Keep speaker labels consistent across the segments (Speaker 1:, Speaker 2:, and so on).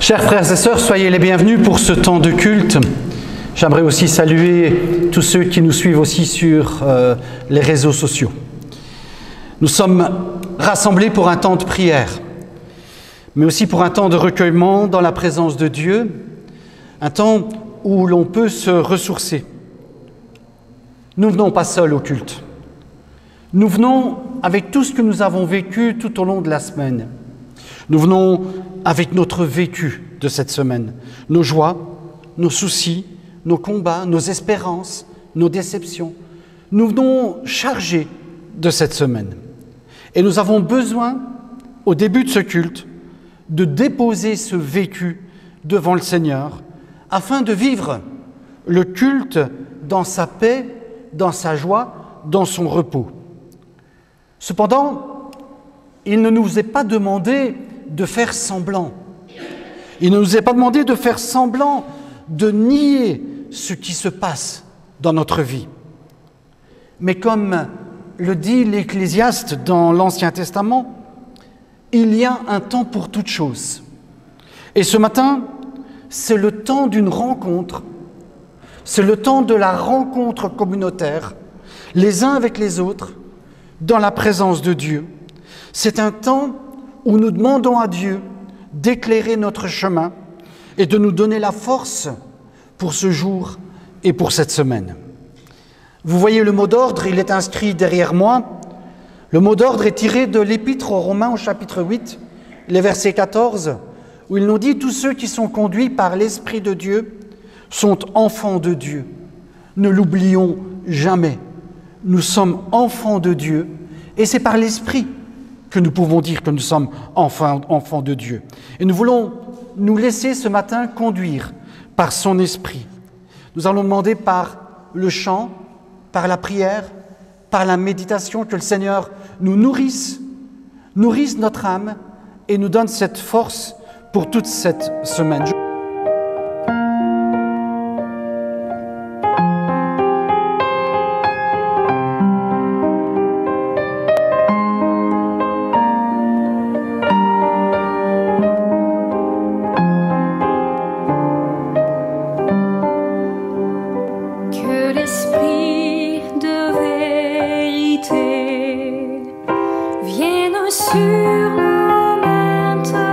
Speaker 1: Chers frères et sœurs, soyez les bienvenus pour ce temps de culte. J'aimerais aussi saluer tous ceux qui nous suivent aussi sur les réseaux sociaux. Nous sommes rassemblés pour un temps de prière, mais aussi pour un temps de recueillement dans la présence de Dieu, un temps où l'on peut se ressourcer. Nous ne venons pas seuls au culte. Nous venons avec tout ce que nous avons vécu tout au long de la semaine. Nous venons avec notre vécu de cette semaine, nos joies, nos soucis, nos combats, nos espérances, nos déceptions. Nous venons chargés de cette semaine. Et nous avons besoin, au début de ce culte, de déposer ce vécu devant le Seigneur, afin de vivre le culte dans sa paix, dans sa joie, dans son repos. Cependant, il ne nous est pas demandé de faire semblant. Il ne nous est pas demandé de faire semblant, de nier ce qui se passe dans notre vie. Mais comme le dit l'Ecclésiaste dans l'Ancien Testament, il y a un temps pour toute chose. Et ce matin, c'est le temps d'une rencontre. C'est le temps de la rencontre communautaire, les uns avec les autres, dans la présence de Dieu. C'est un temps où nous demandons à Dieu d'éclairer notre chemin et de nous donner la force pour ce jour et pour cette semaine. Vous voyez le mot d'ordre, il est inscrit derrière moi. Le mot d'ordre est tiré de l'Épître aux Romains au chapitre 8, les versets 14, où il nous dit « Tous ceux qui sont conduits par l'Esprit de Dieu sont enfants de Dieu. Ne l'oublions jamais. Nous sommes enfants de Dieu et c'est par l'Esprit que nous pouvons dire que nous sommes enfants de Dieu. Et nous voulons nous laisser ce matin conduire par son Esprit. Nous allons demander par le chant, par la prière, par la méditation, que le Seigneur nous nourrisse notre âme et nous donne cette force pour toute cette semaine.
Speaker 2: Sur nous maintenant,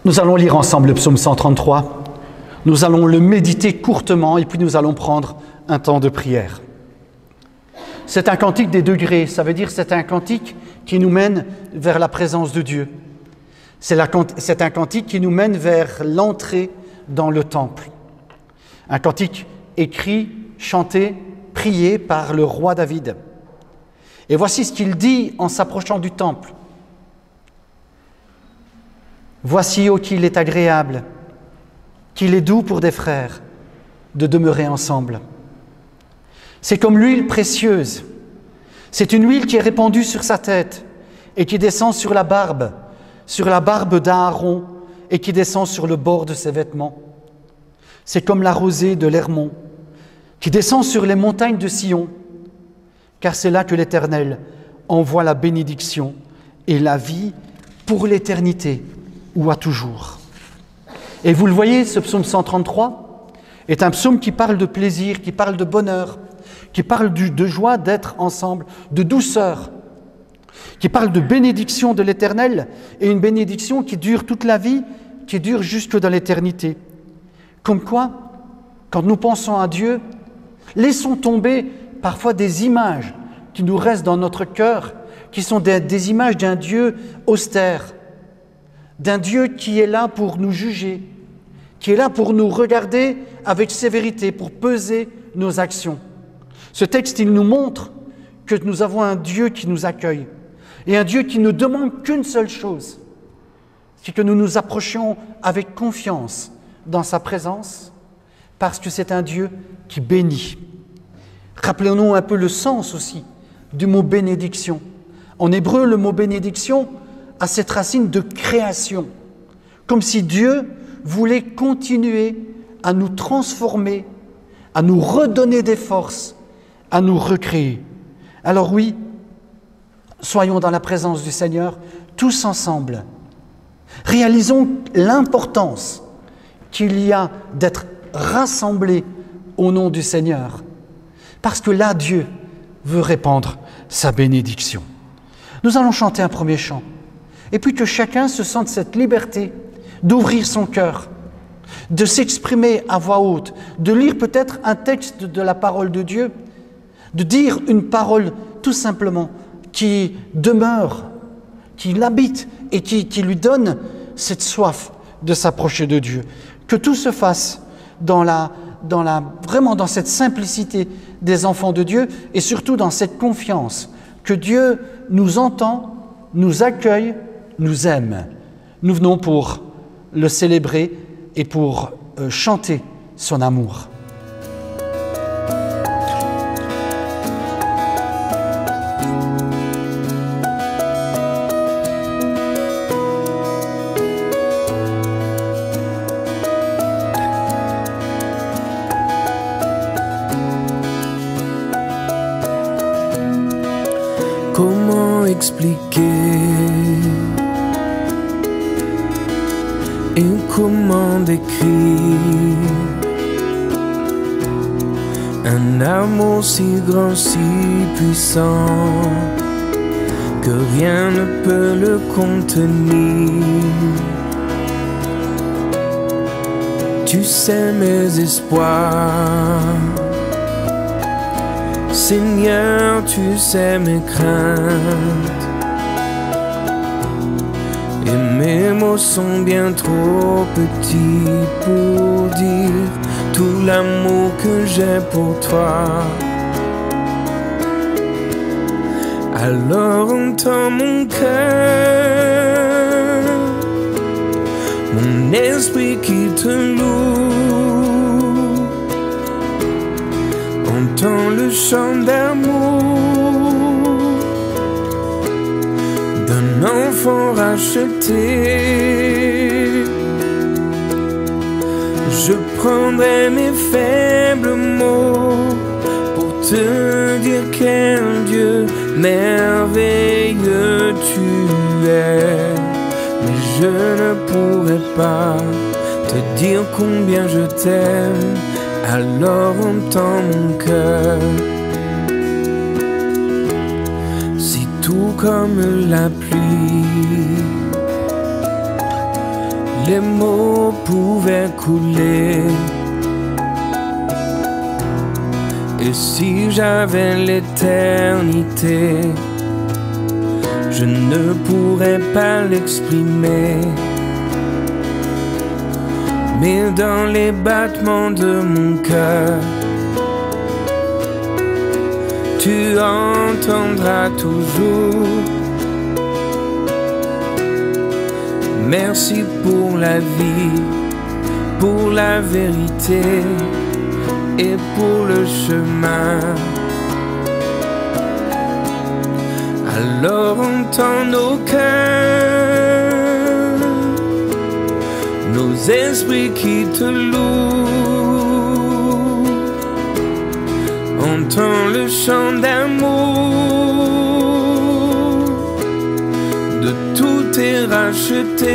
Speaker 1: Nous allons lire ensemble le psaume 133. Nous allons le méditer courtement et puis nous allons prendre un temps de prière. C'est un cantique des degrés, ça veut dire c'est un cantique qui nous mène vers la présence de Dieu. C'est un cantique qui nous mène vers l'entrée dans le temple. Un cantique écrit, chanté, prié par le roi David. Et voici ce qu'il dit en s'approchant du temple. Voici, ô qu'il est agréable, qu'il est doux pour des frères de demeurer ensemble. C'est comme l'huile précieuse. C'est une huile qui est répandue sur sa tête et qui descend sur la barbe d'Aaron et qui descend sur le bord de ses vêtements. C'est comme la rosée de l'Hermon qui descend sur les montagnes de Sion, car c'est là que l'Éternel envoie la bénédiction et la vie pour l'éternité ou à toujours. Et vous le voyez, ce psaume 133 est un psaume qui parle de plaisir, qui parle de bonheur, qui parle de joie d'être ensemble, de douceur, qui parle de bénédiction de l'Éternel et une bénédiction qui dure toute la vie, qui dure jusque dans l'éternité. Comme quoi, quand nous pensons à Dieu, laissons tomber parfois des images qui nous restent dans notre cœur, qui sont des images d'un Dieu austère, d'un Dieu qui est là pour nous juger, qui est là pour nous regarder avec sévérité, pour peser nos actions. Ce texte, il nous montre que nous avons un Dieu qui nous accueille et un Dieu qui ne demande qu'une seule chose, c'est que nous nous approchions avec confiance dans sa présence, parce que c'est un Dieu qui bénit. Rappelons-nous un peu le sens aussi du mot bénédiction. En hébreu, le mot bénédiction a cette racine de création, comme si Dieu voulait continuer à nous transformer, à nous redonner des forces, à nous recréer. Alors oui, soyons dans la présence du Seigneur, tous ensemble. Réalisons l'importance qu'il y a d'être rassemblés au nom du Seigneur, parce que là, Dieu veut répandre sa bénédiction. Nous allons chanter un premier chant, et puis que chacun se sente cette liberté d'ouvrir son cœur, de s'exprimer à voix haute, de lire peut-être un texte de la parole de Dieu, de dire une parole tout simplement qui demeure, qui l'habite et qui lui donne cette soif de s'approcher de Dieu. Que tout se fasse vraiment dans cette simplicité des enfants de Dieu et surtout dans cette confiance que Dieu nous entend, nous accueille, nous aime. Nous venons pour le célébrer et pour chanter son amour.
Speaker 2: Comment expliquer et comment décrire un amour si grand, si puissant que rien ne peut le contenir? Tu sais mes espoirs, Seigneur, tu sais mes craintes, et mes mots sont bien trop petits pour dire tout l'amour que j'ai pour toi. Alors entends mon cœur, mon esprit qui te loue. Entends le chant d'amour d'un enfant racheté. Je prendrai mes faibles mots pour te dire quel Dieu merveilleux tu es. Mais je ne pourrai pas te dire combien je t'aime. Alors entends mon cœur. Si tout comme la pluie, les mots pouvaient couler. Et si j'avais l'éternité, je ne pourrais pas l'exprimer. Mais dans les battements de mon cœur, tu entendras toujours. Merci pour la vie, pour la vérité et pour le chemin. Alors entends nos cœurs, nos esprits qui te louent. Entends le chant d'amour, de tout est racheté.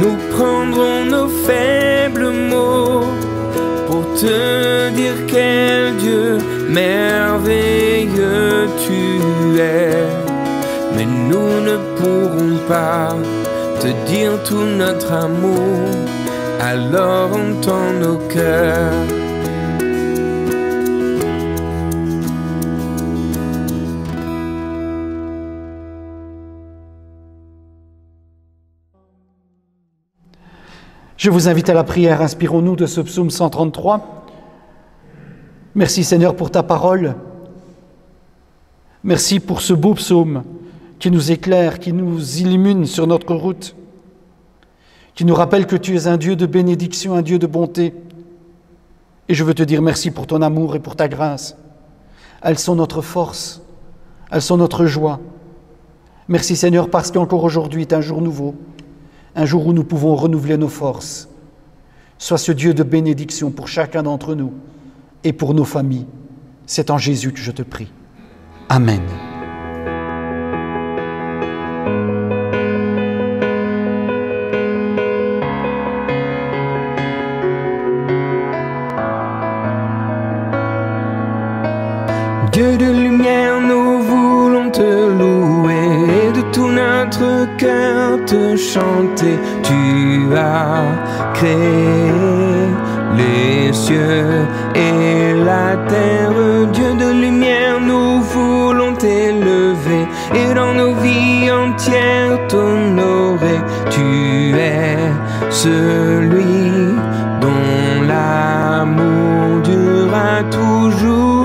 Speaker 2: Nous prendrons nos faibles mots pour te dire quel Dieu merveilleux tu es. Mais nous ne pourrons pas te dire tout notre amour. Alors entends nos cœurs.
Speaker 1: Je vous invite à la prière. Inspirons-nous de ce psaume 133. Merci Seigneur pour ta parole. Merci pour ce beau psaume qui nous éclaire, qui nous illumine sur notre route, qui nous rappelle que tu es un Dieu de bénédiction, un Dieu de bonté. Et je veux te dire merci pour ton amour et pour ta grâce. Elles sont notre force, elles sont notre joie. Merci Seigneur parce qu'encore aujourd'hui est un jour nouveau, un jour où nous pouvons renouveler nos forces. Sois ce Dieu de bénédiction pour chacun d'entre nous et pour nos familles. C'est en Jésus que je te prie. Amen.
Speaker 2: Dieu de lumière, nous voulons te louer et de tout notre cœur te chanter. Tu as créé les cieux et la terre. Dieu de lumière, nous voulons t'élever et dans nos vies entières t'honorer. Tu es celui dont l'amour durera toujours.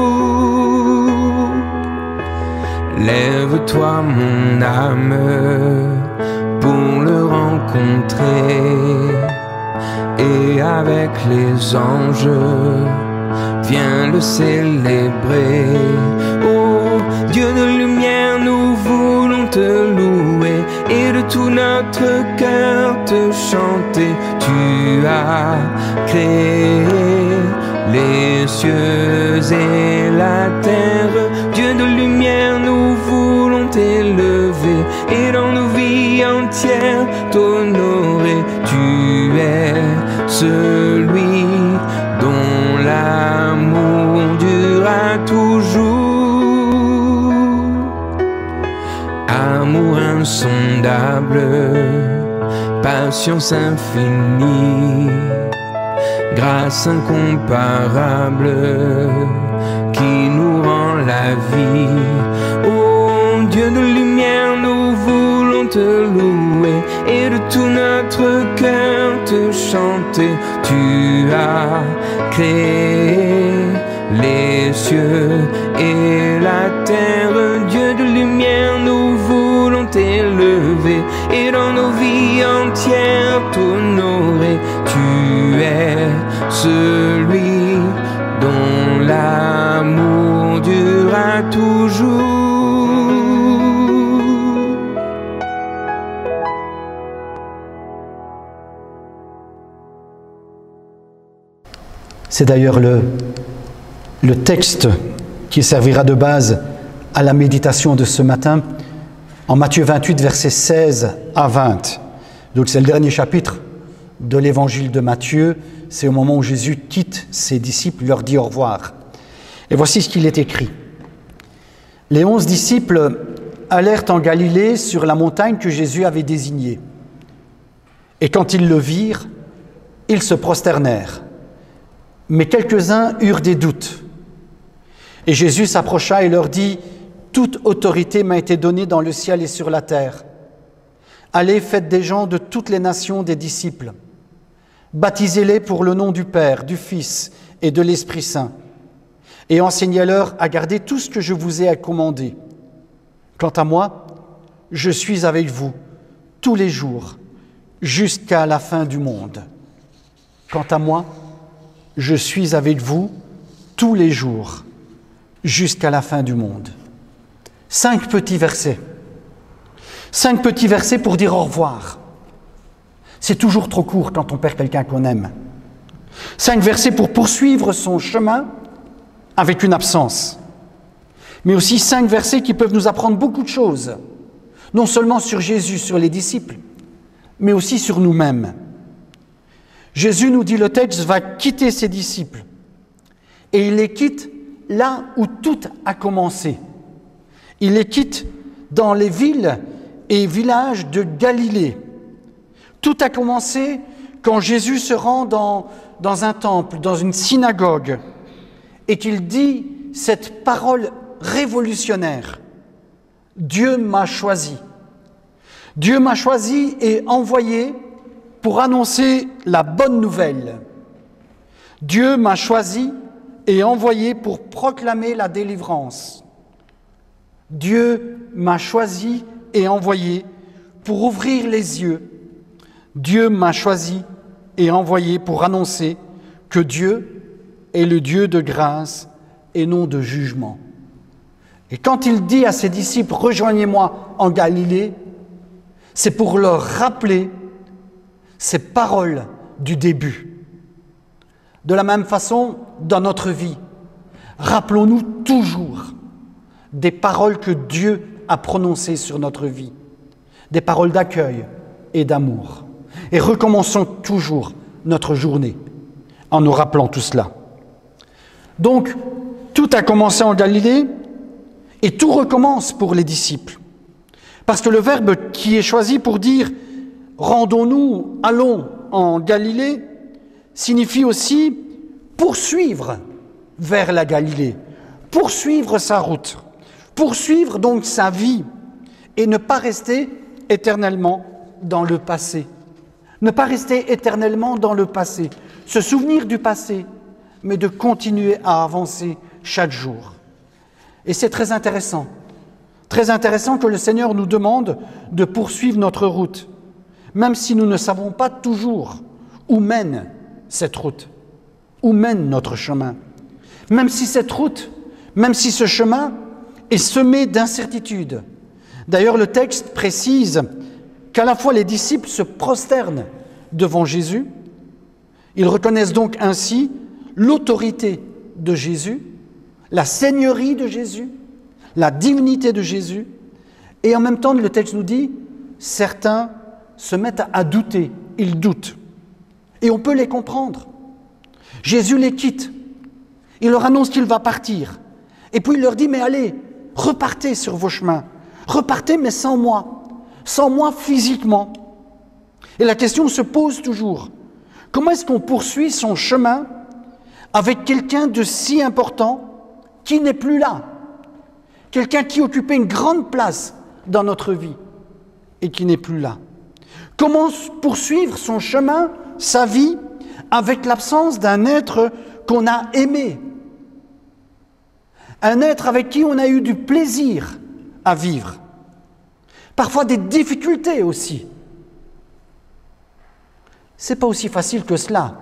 Speaker 2: Lève-toi mon âme pour le rencontrer et avec les anges viens le célébrer. Oh Dieu de lumière, nous voulons te louer et de tout notre cœur te chanter. Tu as créé les cieux et la terre. Dieu de lumière, nous voulons t'élever et dans nos vies entières t'honorer. Tu es celui dont l'amour durera toujours. Amour insondable, patience infinie, grâce incomparable qui nous rend la vie. Oh Dieu de lumière, nous voulons te louer et de tout notre cœur te chanter. Tu as créé les cieux et la terre. Dieu de lumière, nous voulons t'élever et dans nos vies entières t'honorer. Tu es celui dont l'amour durera toujours.
Speaker 1: C'est d'ailleurs le texte qui servira de base à la méditation de ce matin, en Matthieu 28, versets 16 à 20. Donc c'est le dernier chapitre de l'évangile de Matthieu. C'est au moment où Jésus quitte ses disciples, leur dit au revoir. Et voici ce qu'il est écrit. Les 11 disciples allèrent en Galilée sur la montagne que Jésus avait désignée. Et quand ils le virent, ils se prosternèrent. Mais quelques-uns eurent des doutes. Et Jésus s'approcha et leur dit, « Toute autorité m'a été donnée dans le ciel et sur la terre. Allez, faites des gens de toutes les nations des disciples. Baptisez-les pour le nom du Père, du Fils et de l'Esprit Saint. Et enseignez-leur à garder tout ce que je vous ai commandé. Quant à moi, je suis avec vous tous les jours, jusqu'à la fin du monde. Quant à moi, je suis avec vous tous les jours, jusqu'à la fin du monde. » 5 petits versets. 5 petits versets pour dire au revoir. C'est toujours trop court quand on perd quelqu'un qu'on aime. 5 versets pour poursuivre son chemin avec une absence. Mais aussi 5 versets qui peuvent nous apprendre beaucoup de choses, non seulement sur Jésus, sur les disciples, mais aussi sur nous-mêmes. Jésus, nous dit le texte, va quitter ses disciples. Et il les quitte là où tout a commencé. Il les quitte dans les villes et villages de Galilée. Tout a commencé quand Jésus se rend dans un temple, dans une synagogue, et qu'il dit cette parole révolutionnaire. Dieu m'a choisi. Dieu m'a choisi et envoyé pour annoncer la bonne nouvelle. Dieu m'a choisi et envoyé pour proclamer la délivrance. Dieu m'a choisi et envoyé pour ouvrir les yeux. Dieu m'a choisi et envoyé pour annoncer que Dieu est le Dieu de grâce et non de jugement. Et quand il dit à ses disciples « Rejoignez-moi en Galilée », c'est pour leur rappeler ces paroles du début. De la même façon, dans notre vie, rappelons-nous toujours des paroles que Dieu a prononcées sur notre vie, des paroles d'accueil et d'amour. Et recommençons toujours notre journée en nous rappelant tout cela. Donc, tout a commencé en Galilée et tout recommence pour les disciples. Parce que le verbe qui est choisi pour dire « rendons-nous, allons en Galilée » signifie aussi poursuivre vers la Galilée, poursuivre sa route, poursuivre donc sa vie et ne pas rester éternellement dans le passé. Ne pas rester éternellement dans le passé, se souvenir du passé, mais de continuer à avancer chaque jour. Et c'est très intéressant que le Seigneur nous demande de poursuivre notre route, même si nous ne savons pas toujours où mène cette route, où mène notre chemin. Même si cette route, même si ce chemin est semé d'incertitudes. D'ailleurs, le texte précise qu'à la fois les disciples se prosternent devant Jésus, ils reconnaissent donc ainsi l'autorité de Jésus, la seigneurie de Jésus, la divinité de Jésus, et en même temps, le texte nous dit, certains se mettent à douter, ils doutent. Et on peut les comprendre. Jésus les quitte, il leur annonce qu'il va partir, et puis il leur dit, mais allez, repartez sur vos chemins, repartez mais sans moi physiquement. Et la question se pose toujours, comment est-ce qu'on poursuit son chemin avec quelqu'un de si important qui n'est plus là, quelqu'un qui occupait une grande place dans notre vie et qui n'est plus là? Comment poursuivre son chemin, sa vie, avec l'absence d'un être qu'on a aimé, un être avec qui on a eu du plaisir à vivre, parfois des difficultés aussi. C'est pas aussi facile que cela.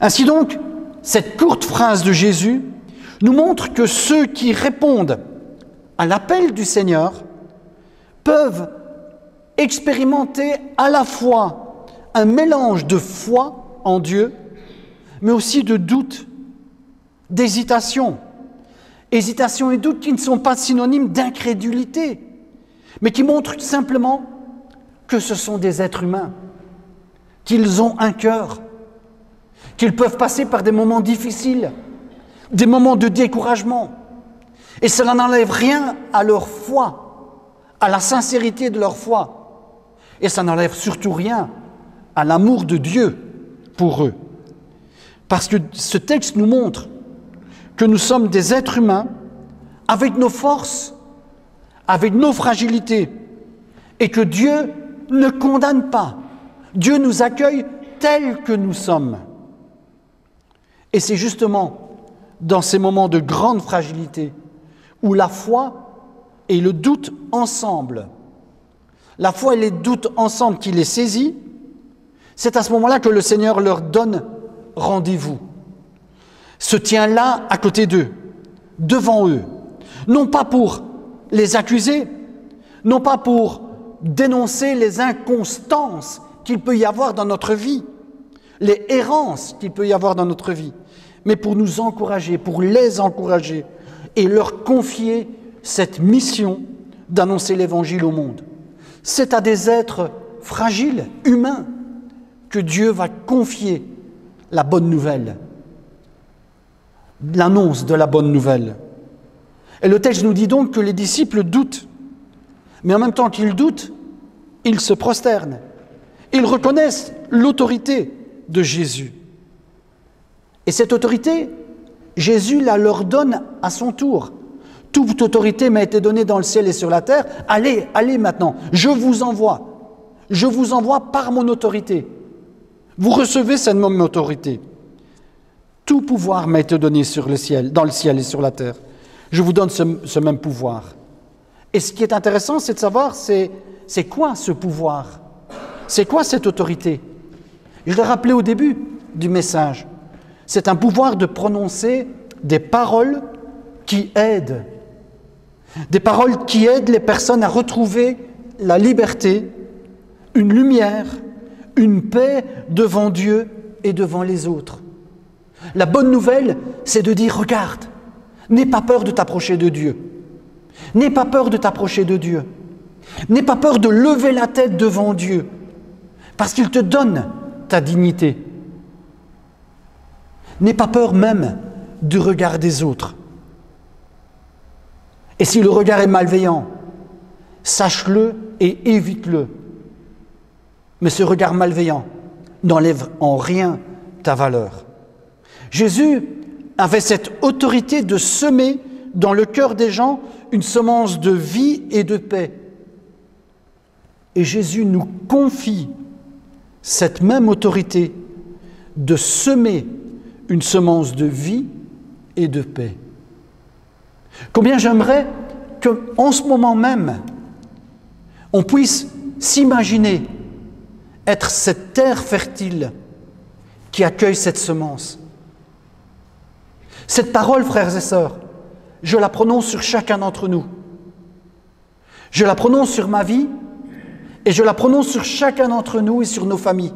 Speaker 1: Ainsi donc, cette courte phrase de Jésus nous montre que ceux qui répondent à l'appel du Seigneur peuvent expérimenter à la fois un mélange de foi en Dieu, mais aussi de doute, d'hésitation. Hésitation et doute qui ne sont pas synonymes d'incrédulité, mais qui montrent simplement que ce sont des êtres humains, qu'ils ont un cœur, qu'ils peuvent passer par des moments difficiles, des moments de découragement, Et cela n'enlève rien à leur foi, à la sincérité de leur foi. Et ça n'enlève surtout rien à l'amour de Dieu pour eux. Parce que ce texte nous montre que nous sommes des êtres humains avec nos forces, avec nos fragilités, et que Dieu ne condamne pas. Dieu nous accueille tels que nous sommes. Et c'est justement dans ces moments de grande fragilité où la foi et le doute ensemble, la foi et les doutes ensemble qui les saisit, c'est à ce moment-là que le Seigneur leur donne rendez-vous, se tient là à côté d'eux, devant eux, non pas pour les accuser, non pas pour dénoncer les inconstances qu'il peut y avoir dans notre vie, les errances qu'il peut y avoir dans notre vie, mais pour nous encourager, pour les encourager et leur confier cette mission d'annoncer l'Évangile au monde. C'est à des êtres fragiles, humains, que Dieu va confier la bonne nouvelle, l'annonce de la bonne nouvelle. Et le texte nous dit donc que les disciples doutent, mais en même temps qu'ils doutent, ils se prosternent. Ils reconnaissent l'autorité de Jésus. Et cette autorité, Jésus la leur donne à son tour. Toute autorité m'a été donnée dans le ciel et sur la terre. Allez, allez maintenant, je vous envoie. Je vous envoie par mon autorité. Vous recevez cette même autorité. Tout pouvoir m'a été donné sur le ciel, dans le ciel et sur la terre. Je vous donne ce même pouvoir. Et ce qui est intéressant, c'est de savoir, c'est quoi ce pouvoir? C'est quoi cette autorité? Je l'ai rappelé au début du message. C'est un pouvoir de prononcer des paroles qui aident. Des paroles qui aident les personnes à retrouver la liberté, une lumière, une paix devant Dieu et devant les autres. La bonne nouvelle, c'est de dire, regarde, n'aie pas peur de t'approcher de Dieu. N'aie pas peur de t'approcher de Dieu. N'aie pas peur de lever la tête devant Dieu, parce qu'il te donne ta dignité. N'aie pas peur même du regard des autres. Et si le regard est malveillant, sache-le et évite-le. Mais ce regard malveillant n'enlève en rien ta valeur. Jésus avait cette autorité de semer dans le cœur des gens une semence de vie et de paix. Et Jésus nous confie cette même autorité de semer une semence de vie et de paix. Combien j'aimerais qu'en ce moment même, on puisse s'imaginer être cette terre fertile qui accueille cette semence. Cette parole, frères et sœurs, je la prononce sur chacun d'entre nous. Je la prononce sur ma vie et je la prononce sur chacun d'entre nous et sur nos familles.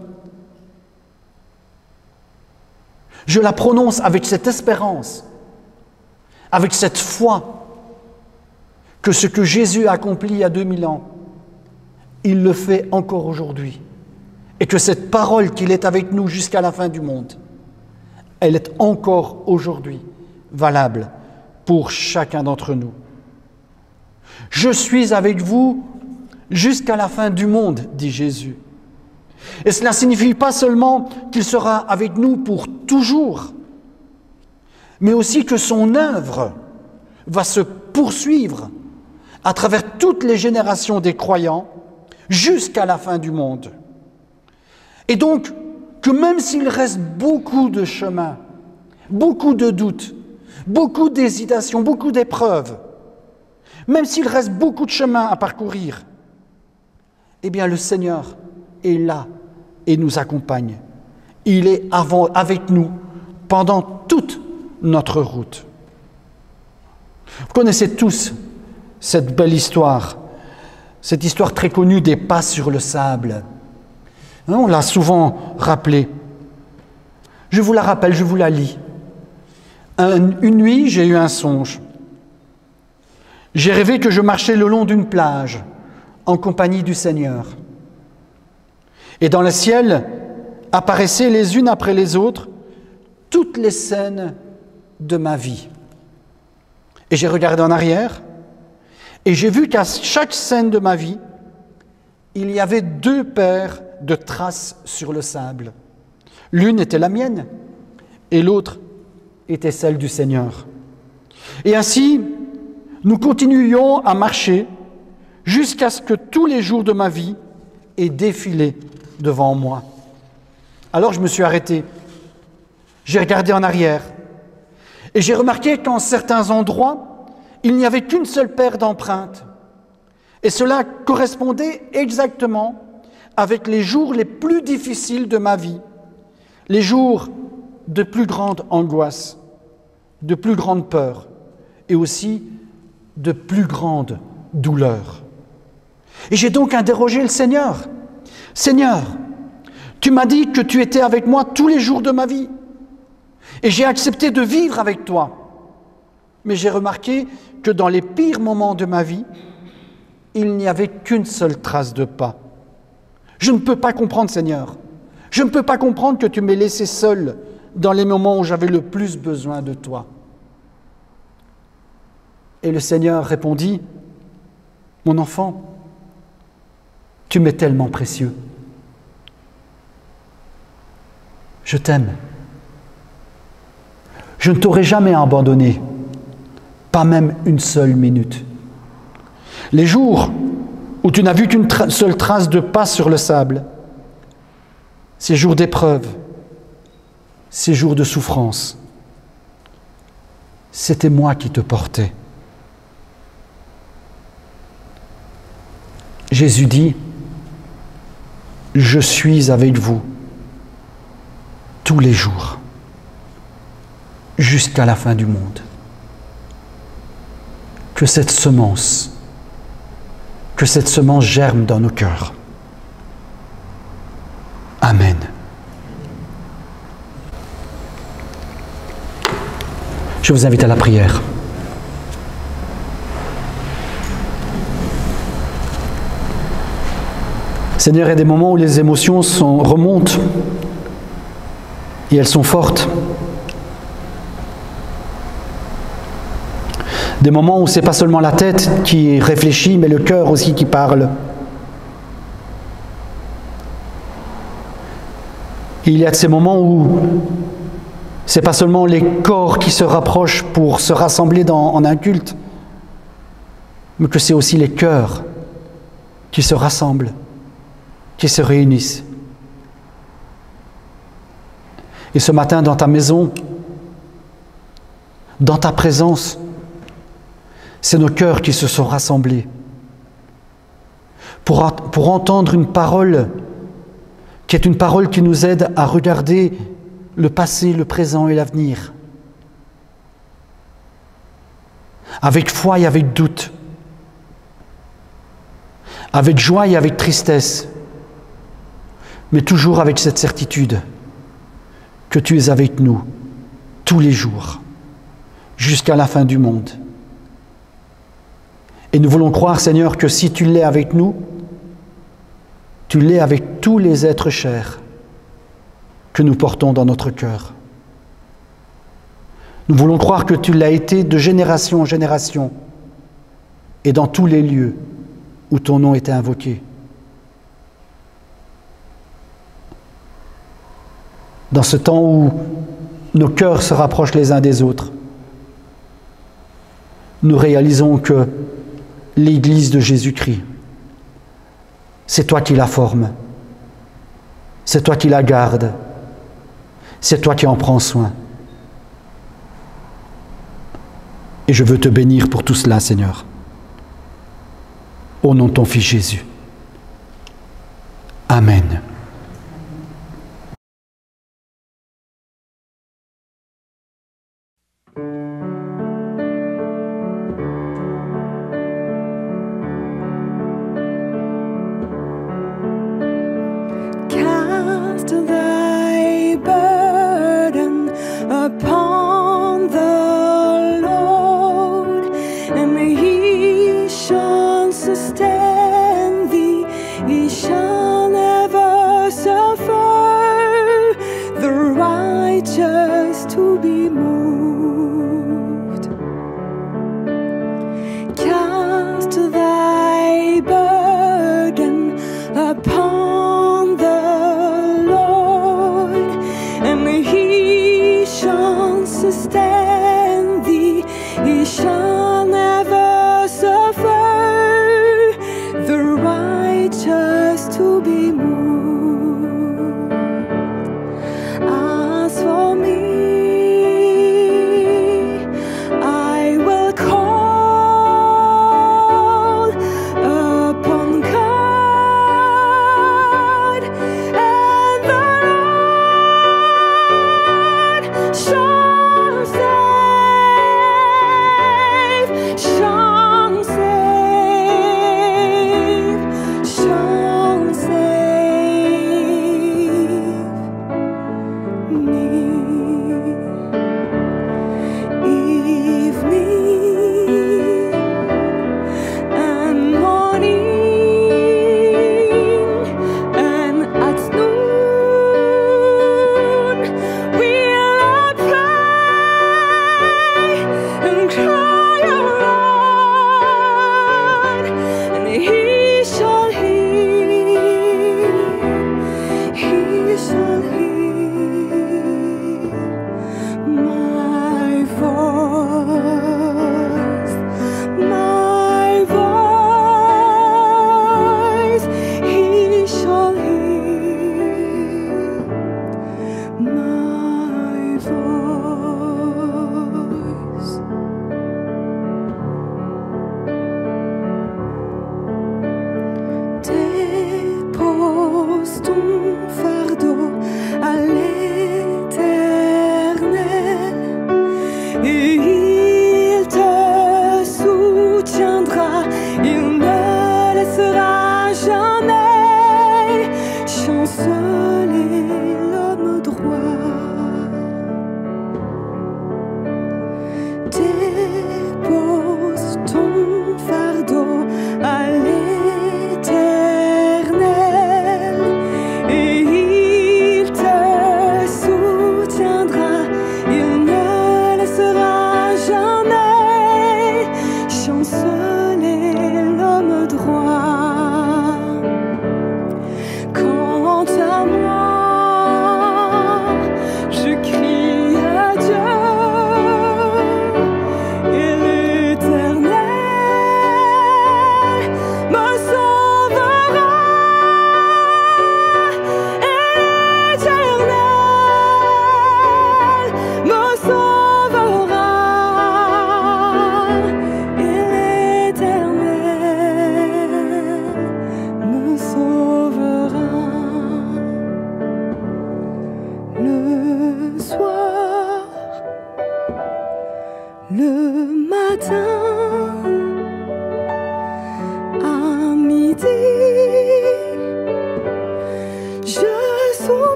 Speaker 1: Je la prononce avec cette espérance, avec cette foi que ce que Jésus a accompli il y a 2000 ans, il le fait encore aujourd'hui. Et que cette parole qu'il est avec nous jusqu'à la fin du monde, elle est encore aujourd'hui valable pour chacun d'entre nous. Je suis avec vous jusqu'à la fin du monde, dit Jésus. Et cela ne signifie pas seulement qu'il sera avec nous pour toujours, mais aussi que son œuvre va se poursuivre à travers toutes les générations des croyants jusqu'à la fin du monde. Et donc, que même s'il reste beaucoup de chemins, beaucoup de doutes, beaucoup d'hésitations, beaucoup d'épreuves, même s'il reste beaucoup de chemins à parcourir, eh bien le Seigneur est là et nous accompagne. Il est avec nous pendant toute notre route. Vous connaissez tous cette belle histoire, cette histoire très connue des pas sur le sable. On l'a souvent rappelée. Je vous la rappelle, je vous la lis. Une nuit, j'ai eu un songe. J'ai rêvé que je marchais le long d'une plage en compagnie du Seigneur. Et dans le ciel apparaissaient les unes après les autres toutes les scènes de ma vie. Et j'ai regardé en arrière, et j'ai vu qu'à chaque scène de ma vie, il y avait 2 paires de traces sur le sable. L'une était la mienne, et l'autre était celle du Seigneur. Et ainsi, nous continuions à marcher jusqu'à ce que tous les jours de ma vie aient défilé devant moi. Alors je me suis arrêté, j'ai regardé en arrière, et j'ai remarqué qu'en certains endroits, il n'y avait qu'une seule paire d'empreintes. Et cela correspondait exactement avec les jours les plus difficiles de ma vie, les jours de plus grande angoisse, de plus grande peur et aussi de plus grande douleur. Et j'ai donc interrogé le Seigneur. « Seigneur, tu m'as dit que tu étais avec moi tous les jours de ma vie et j'ai accepté de vivre avec toi. Mais j'ai remarqué que dans les pires moments de ma vie, il n'y avait qu'une seule trace de pas. Je ne peux pas comprendre, Seigneur. Je ne peux pas comprendre que tu m'aies laissé seul dans les moments où j'avais le plus besoin de toi. » Et le Seigneur répondit, « Mon enfant, tu m'es tellement précieux. Je t'aime. Je ne t'aurai jamais abandonné, pas même une seule minute. Les jours où tu n'as vu qu'une seule trace de pas sur le sable, ces jours d'épreuve, ces jours de souffrance, c'était moi qui te portais. » Jésus dit, « Je suis avec vous tous les jours, jusqu'à la fin du monde. » Que cette semence germe dans nos cœurs. Amen. Je vous invite à la prière. Seigneur, il y a des moments où les émotions remontent et elles sont fortes. Des moments où ce n'est pas seulement la tête qui réfléchit, mais le cœur aussi qui parle. Et il y a de ces moments où ce n'est pas seulement les corps qui se rapprochent pour se rassembler en un culte, mais que c'est aussi les cœurs qui se rassemblent, qui se réunissent. Et ce matin, dans ta maison, dans ta présence, c'est nos cœurs qui se sont rassemblés pour entendre une parole qui est une parole qui nous aide à regarder le passé, le présent et l'avenir. Avec foi et avec doute, avec joie et avec tristesse, mais toujours avec cette certitude que tu es avec nous tous les jours, jusqu'à la fin du monde. Et nous voulons croire, Seigneur, que si tu l'es avec nous, tu l'es avec tous les êtres chers que nous portons dans notre cœur. Nous voulons croire que tu l'as été de génération en génération et dans tous les lieux où ton nom était invoqué. Dans ce temps où nos cœurs se rapprochent les uns des autres, nous réalisons que l'Église de Jésus-Christ, c'est toi qui la formes, c'est toi qui la gardes, c'est toi qui en prends soin. Et je veux te bénir pour tout cela, Seigneur. Au nom de ton Fils Jésus. Amen.
Speaker 3: Cast thy burden upon the Lord, and He shall sustain thee. He shall never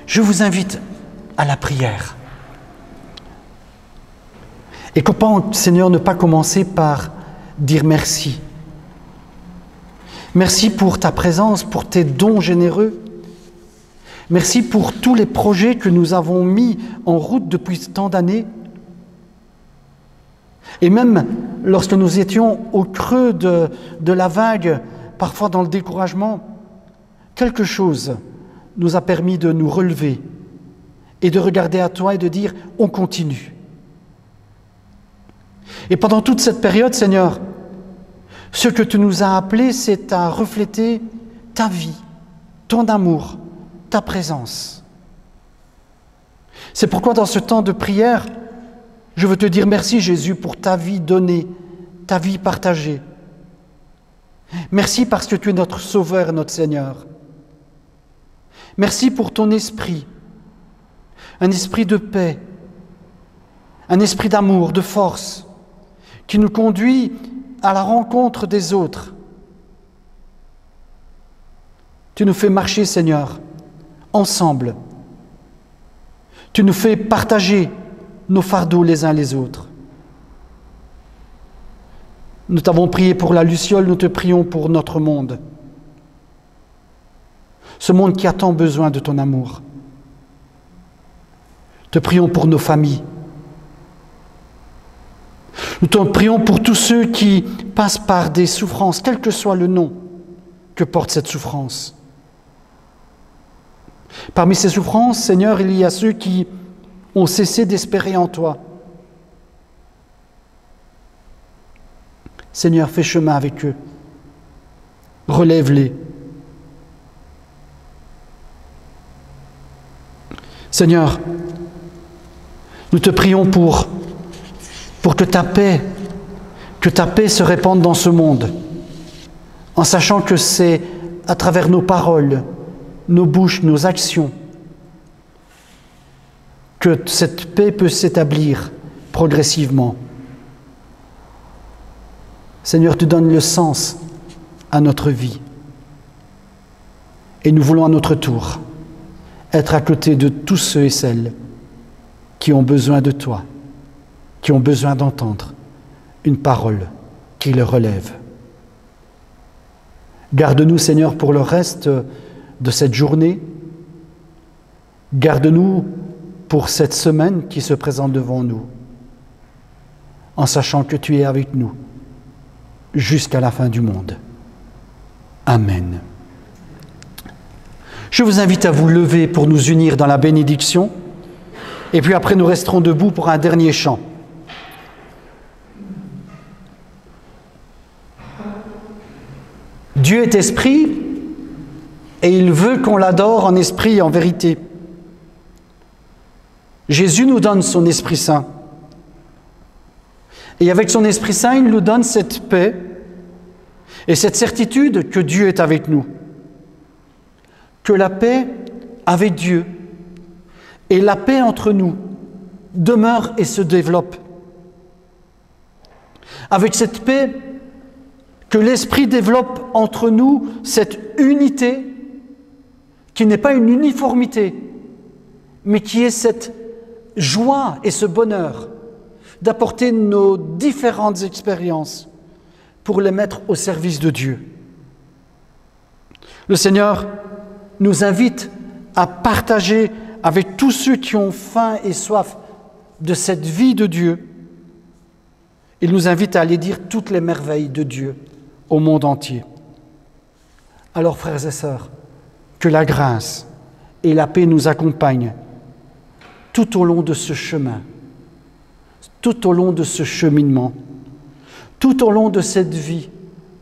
Speaker 1: je vous invite à la prière. Et comment, Seigneur, ne pas commencer par dire merci. Merci pour ta présence, pour tes dons généreux. Merci pour tous les projets que nous avons mis en route depuis tant d'années. Et même lorsque nous étions au creux de la vague, parfois dans le découragement, quelque chose nous a permis de nous relever et de regarder à toi et de dire « on continue ». Et pendant toute cette période, Seigneur, ce que tu nous as appelés, c'est à refléter ta vie, ton amour, ta présence. C'est pourquoi dans ce temps de prière, je veux te dire merci Jésus pour ta vie donnée, ta vie partagée. Merci parce que tu es notre Sauveur et notre Seigneur. Merci pour ton esprit, un esprit de paix, un esprit d'amour, de force, qui nous conduit à la rencontre des autres. Tu nous fais marcher, Seigneur, ensemble. Tu nous fais partager nos fardeaux les uns les autres. Nous t'avons prié pour la Luciole, nous te prions pour notre monde. Ce monde qui a tant besoin de ton amour. Te prions pour nos familles. Nous te prions pour tous ceux qui passent par des souffrances, quel que soit le nom que porte cette souffrance. Parmi ces souffrances, Seigneur, il y a ceux qui ont cessé d'espérer en toi. Seigneur, fais chemin avec eux. Relève-les. Seigneur, nous te prions pour que ta paix se répande dans ce monde, en sachant que c'est à travers nos paroles, nos bouches, nos actions, que cette paix peut s'établir progressivement. Seigneur, tu donnes le sens à notre vie. Et nous voulons à notre tour être à côté de tous ceux et celles qui ont besoin de toi, qui ont besoin d'entendre une parole qui les relève. Garde-nous, Seigneur, pour le reste de cette journée. Garde-nous pour cette semaine qui se présente devant nous, en sachant que tu es avec nous jusqu'à la fin du monde. Amen. Je vous invite à vous lever pour nous unir dans la bénédiction, et puis après nous resterons debout pour un dernier chant. Dieu est esprit, et il veut qu'on l'adore en esprit et en vérité. Jésus nous donne son Esprit Saint. Et avec son Esprit Saint, il nous donne cette paix et cette certitude que Dieu est avec nous. Que la paix avec Dieu et la paix entre nous demeure et se développe. Avec cette paix, que l'Esprit développe entre nous cette unité qui n'est pas une uniformité, mais qui est cette joie et ce bonheur d'apporter nos différentes expériences pour les mettre au service de Dieu. Le Seigneur nous invite à partager avec tous ceux qui ont faim et soif de cette vie de Dieu. Il nous invite à aller dire toutes les merveilles de Dieu au monde entier. Alors, frères et sœurs, que la grâce et la paix nous accompagnent tout au long de ce chemin, tout au long de ce cheminement, tout au long de cette vie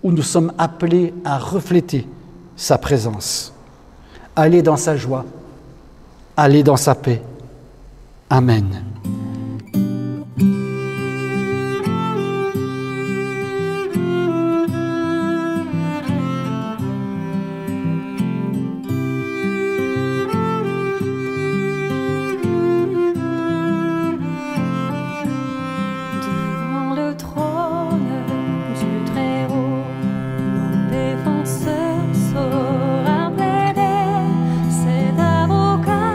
Speaker 1: où nous sommes appelés à refléter sa présence. Aller dans sa joie, aller dans sa paix. Amen.
Speaker 3: C'est avocat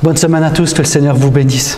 Speaker 1: Bonne semaine à tous, que le Seigneur vous bénisse.